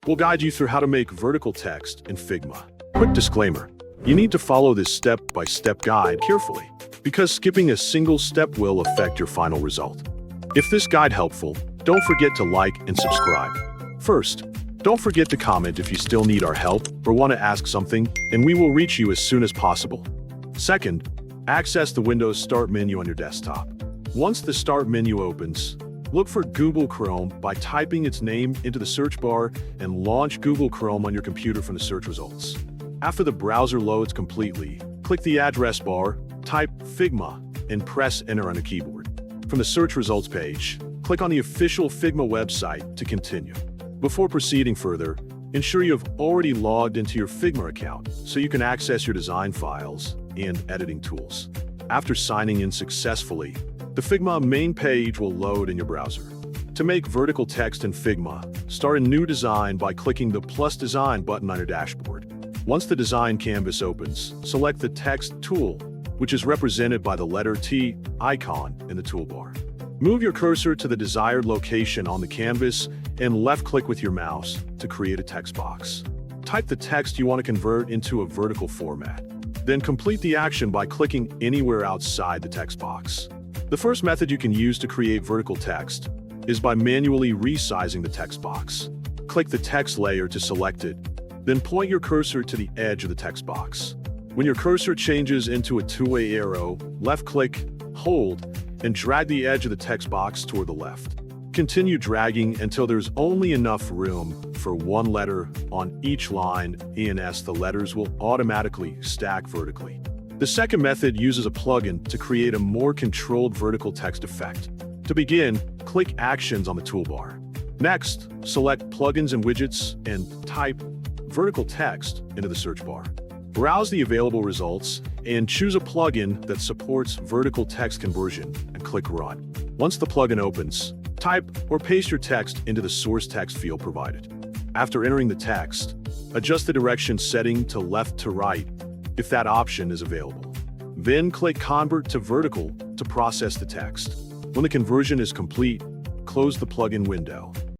We'll guide you through how to make vertical text in Figma. Quick disclaimer, you need to follow this step-by-step guide carefully, because skipping a single step will affect your final result. If this guide helpful, don't forget to like and subscribe. First, don't forget to comment if you still need our help or want to ask something, and we will reach you as soon as possible. Second, access the Windows Start menu on your desktop. Once the Start menu opens, look for Google Chrome by typing its name into the search bar and launch Google Chrome on your computer from the search results. After the browser loads completely, click the address bar, type Figma, and press Enter on the keyboard. From the search results page, click on the official Figma website to continue. Before proceeding further, ensure you have already logged into your Figma account so you can access your design files and editing tools. After signing in successfully, the Figma main page will load in your browser. To make vertical text in Figma, start a new design by clicking the plus design button on your dashboard. Once the design canvas opens, select the text tool, which is represented by the letter T icon in the toolbar. Move your cursor to the desired location on the canvas and left-click with your mouse to create a text box. Type the text you want to convert into a vertical format. Then complete the action by clicking anywhere outside the text box. The first method you can use to create vertical text is by manually resizing the text box. Click the text layer to select it, then point your cursor to the edge of the text box. When your cursor changes into a two-way arrow, left-click, hold, and drag the edge of the text box toward the left. Continue dragging until there's only enough room for one letter on each line, and the letters will automatically stack vertically. The second method uses a plugin to create a more controlled vertical text effect. To begin, click Actions on the toolbar. Next, select Plugins and Widgets and type vertical text into the search bar. Browse the available results and choose a plugin that supports vertical text conversion and click Run. Once the plugin opens, type or paste your text into the source text field provided. After entering the text, adjust the direction setting to left to right if that option is available. Then click Convert to Vertical to process the text. When the conversion is complete, close the plugin window.